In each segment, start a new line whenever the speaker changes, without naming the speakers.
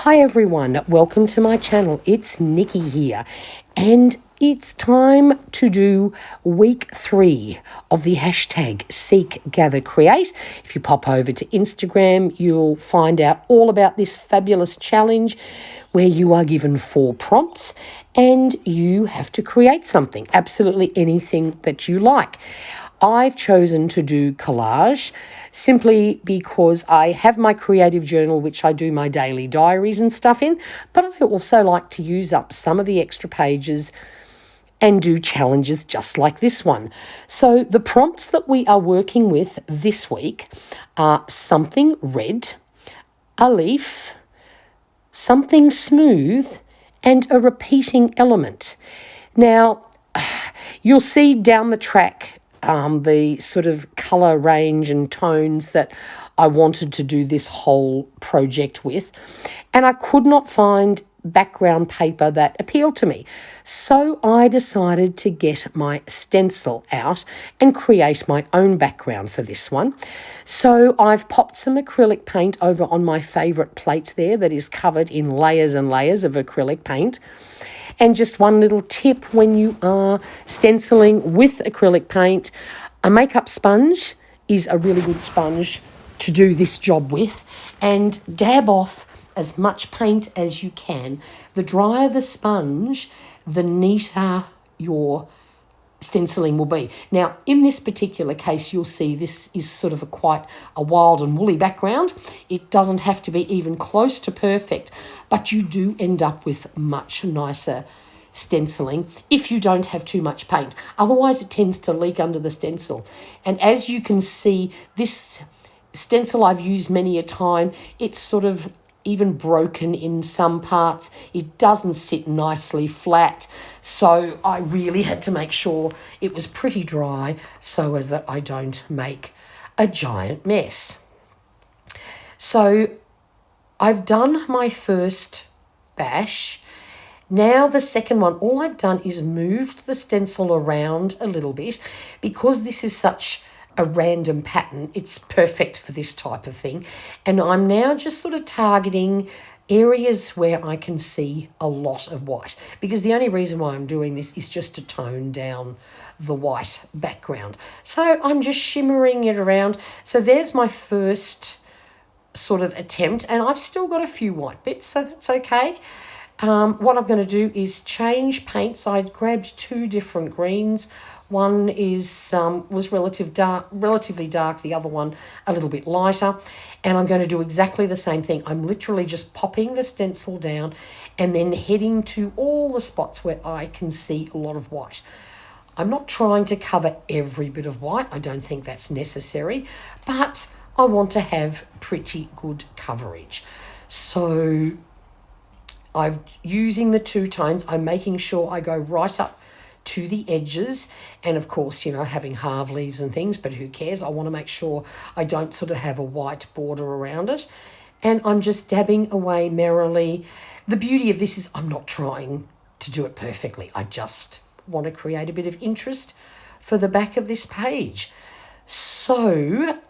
Hi everyone, welcome to my channel. It's Nikki here, and it's time to do week 3 of the hashtag Seek, Gather, Create. If you pop over to Instagram, you'll find out all about this fabulous challenge where you are given 4 prompts and you have to create something, absolutely anything that you like. I've chosen to do collage simply because I have my creative journal, which I do my daily diaries and stuff in, but I also like to use up some of the extra pages and do challenges just like this one. So the prompts that we are working with this week are something red, a leaf, something smooth, and a repeating element. Now, you'll see down the track the sort of colour range and tones that I wanted to do this whole project with, and I could not find background paper that appealed to me. So I decided to get my stencil out and create my own background for this one. So I've popped some acrylic paint over on my favourite plate there that is covered in layers and layers of acrylic paint. And just one little tip when you are stenciling with acrylic paint, a makeup sponge is a really good sponge to do this job with, and dab off as much paint as you can. The drier the sponge, the neater your stenciling will be. Now, in this particular case, you'll see this is sort of quite a wild and woolly background. It doesn't have to be even close to perfect, but you do end up with much nicer stenciling if you don't have too much paint. Otherwise, it tends to leak under the stencil. And as you can see, this stencil I've used many a time, it's sort of even broken in some parts. It doesn't sit nicely flat. So I really had to make sure it was pretty dry so as that I don't make a giant mess. So I've done my first bash. Now the second one, all I've done is moved the stencil around a little bit. Because this is such a random pattern, it's perfect for this type of thing. And I'm now just sort of targeting areas where I can see a lot of white, because the only reason why I'm doing this is just to tone down the white background. So I'm just shimmering it around. So there's my first sort of attempt, and I've still got a few white bits, so that's okay. What I'm going to do is change paints. I grabbed 2 different greens. One was relatively dark, the other one a little bit lighter. And I'm going to do exactly the same thing. I'm literally just popping the stencil down and then heading to all the spots where I can see a lot of white. I'm not trying to cover every bit of white. I don't think that's necessary, but I want to have pretty good coverage. So I'm using the 2 tones. I'm making sure I go right up to the edges, and of course, you know, having half leaves and things, but who cares? I want to make sure I don't sort of have a white border around it. And I'm just dabbing away merrily. The beauty of this is I'm not trying to do it perfectly. I just want to create a bit of interest for the back of this page. So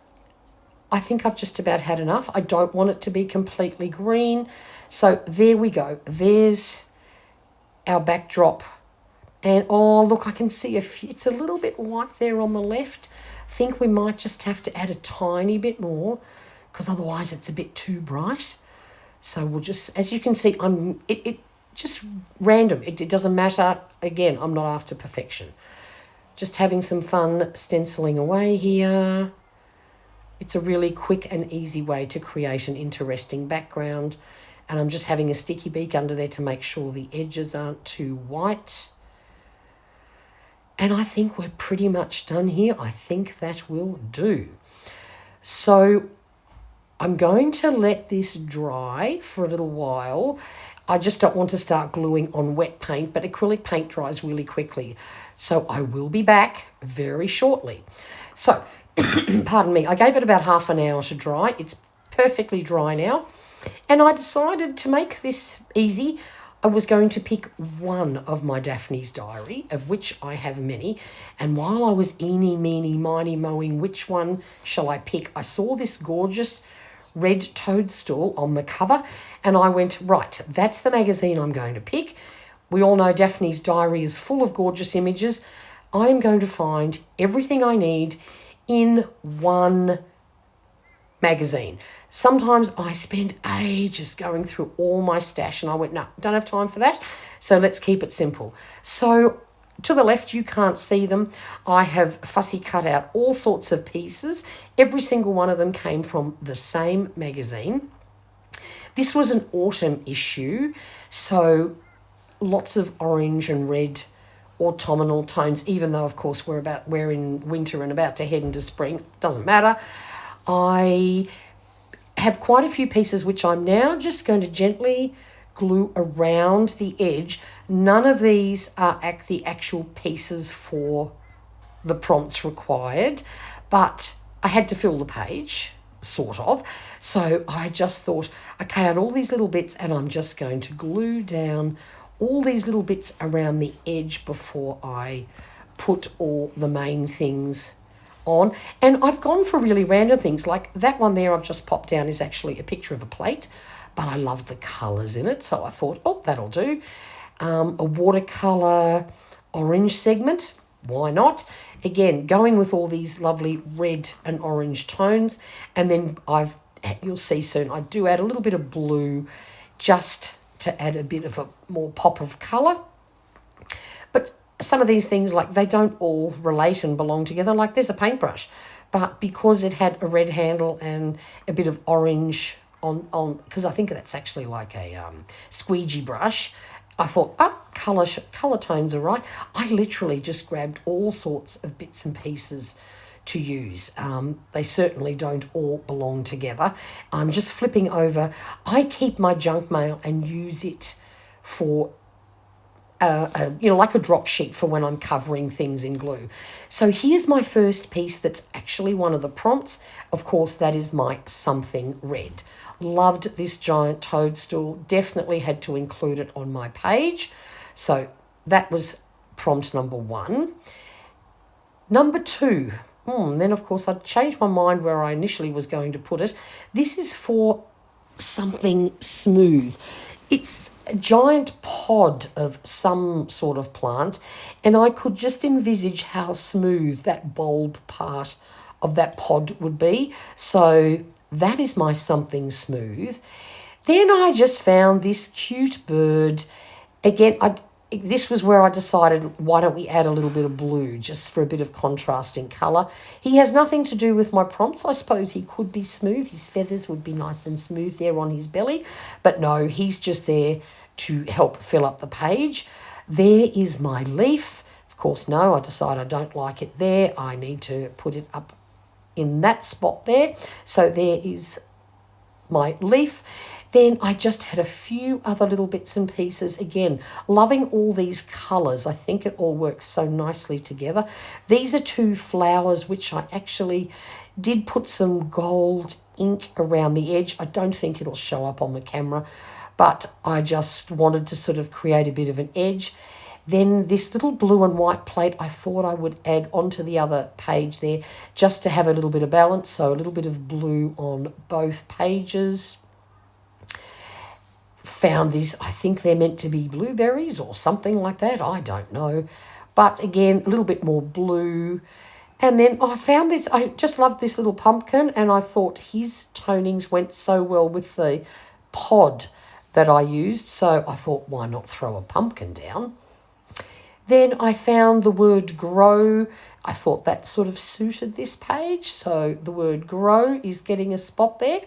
I think I've just about had enough. I don't want it to be completely green. So there we go. There's our backdrop. And oh, look, I can see it's a little bit white there on the left. I think we might just have to add a tiny bit more, because otherwise it's a bit too bright. So we'll just, as you can see, it just random. It doesn't matter. Again, I'm not after perfection. Just having some fun stenciling away here. It's a really quick and easy way to create an interesting background. And I'm just having a sticky beak under there to make sure the edges aren't too white. And I think we're pretty much done here. I think that will do. So I'm going to let this dry for a little while. I just don't want to start gluing on wet paint, but acrylic paint dries really quickly. So I will be back very shortly. So, pardon me, I gave it about half an hour to dry. It's perfectly dry now. And I decided to make this easy. I was going to pick one of my Daphnes Diary, of which I have many. And while I was eeny, meeny, miny, mowing which one shall I pick, I saw this gorgeous red toadstool on the cover, and I went, right, that's the magazine I'm going to pick. We all know Daphnes Diary is full of gorgeous images. I'm going to find everything I need in one magazine. Sometimes I spend ages going through all my stash, and I went, no, don't have time for that. So let's keep it simple. So to the left, you can't see them. I have fussy cut out all sorts of pieces. Every single one of them came from the same magazine. This was an autumn issue, so lots of orange and red autumnal tones, even though, of course, we're in winter and about to head into spring. Doesn't matter. I have quite a few pieces which I'm now just going to gently glue around the edge. None of these are the actual pieces for the prompts required, but I had to fill the page, sort of. So I just thought, I cut out all these little bits, and I'm just going to glue down all these little bits around the edge before I put all the main things on. And I've gone for really random things, like that one there I've just popped down is actually a picture of a plate, but I love the colours in it, so I thought, oh, that'll do. A watercolour orange segment, why not? Again, going with all these lovely red and orange tones, and then you'll see soon, I do add a little bit of blue just to add a bit of a more pop of colour. But some of these things, like, they don't all relate and belong together. Like, there's a paintbrush, but because it had a red handle and a bit of orange on because I think that's actually like a squeegee brush, I thought, colour tones are right. I literally just grabbed all sorts of bits and pieces to use. They certainly don't all belong together. I'm just flipping over. I keep my junk mail and use it for like a drop sheet for when I'm covering things in glue. So here's my first piece that's actually one of the prompts. Of course, that is my something red. Loved this giant toadstool. Definitely had to include it on my page. So that was prompt number 1. Number 2. Then, of course, I changed my mind where I initially was going to put it. This is for something smooth. It's a giant pod of some sort of plant, and I could just envisage how smooth that bulb part of that pod would be. So that is my something smooth. Then I just found this cute bird. Again, this was where I decided, why don't we add a little bit of blue just for a bit of contrasting colour. He has nothing to do with my prompts. I suppose he could be smooth. His feathers would be nice and smooth there on his belly. But no, he's just there to help fill up the page. There is my leaf. Of course, no, I decide I don't like it there. I need to put it up in that spot there. So there is my leaf. Then I just had a few other little bits and pieces. Again, loving all these colours. I think it all works so nicely together. These are 2 flowers, which I actually did put some gold ink around the edge. I don't think it'll show up on the camera, but I just wanted to sort of create a bit of an edge. Then this little blue and white plate, I thought I would add onto the other page there just to have a little bit of balance. So a little bit of blue on both pages. Found these, I think they're meant to be blueberries or something like that. I don't know. But again, a little bit more blue. And then I found this, I just loved this little pumpkin, and I thought his tonings went so well with the pod that I used. So I thought, why not throw a pumpkin down? Then I found the word grow. I thought that sort of suited this page. So the word grow is getting a spot there.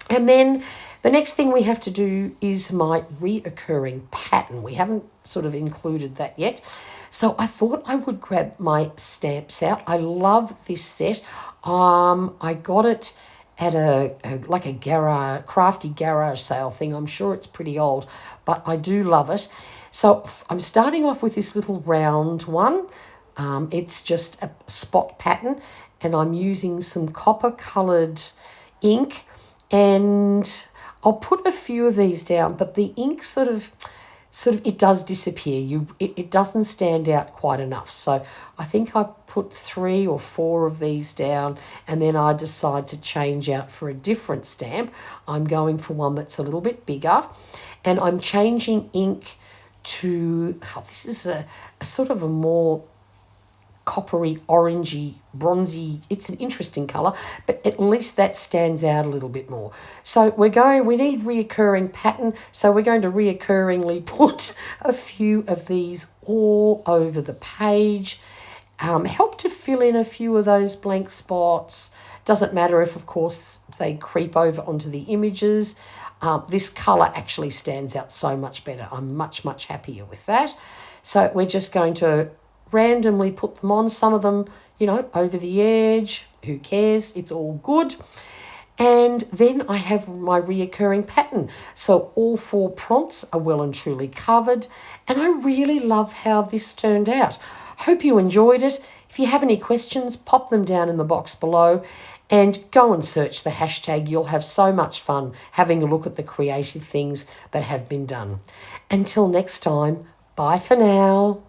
And then the next thing we have to do is my reoccurring pattern. We haven't sort of included that yet. So I thought I would grab my stamps out. I love this set. I got it at a garage, crafty garage sale thing. I'm sure it's pretty old, but I do love it. So I'm starting off with this little round one. It's just a spot pattern, and I'm using some copper coloured ink, and I'll put a few of these down, but the ink sort of sort of, it does disappear. It doesn't stand out quite enough. So I think I put 3 or 4 of these down, and then I decide to change out for a different stamp. I'm going for one that's a little bit bigger, and I'm changing ink to, this is a sort of a more coppery, orangey, bronzy. It's an interesting colour, but at least that stands out a little bit more. So we need reoccurring pattern, so we're going to reoccurringly put a few of these all over the page. Help to fill in a few of those blank spots. Doesn't matter if, of course, they creep over onto the images. This colour actually stands out so much better. I'm much, much happier with that. So we're just going to randomly put them on. Some of them, over the edge. Who cares? It's all good. And then I have my reoccurring pattern. So all 4 prompts are well and truly covered. And I really love how this turned out. Hope you enjoyed it. If you have any questions, pop them down in the box below. And go and search the hashtag. You'll have so much fun having a look at the creative things that have been done. Until next time, bye for now.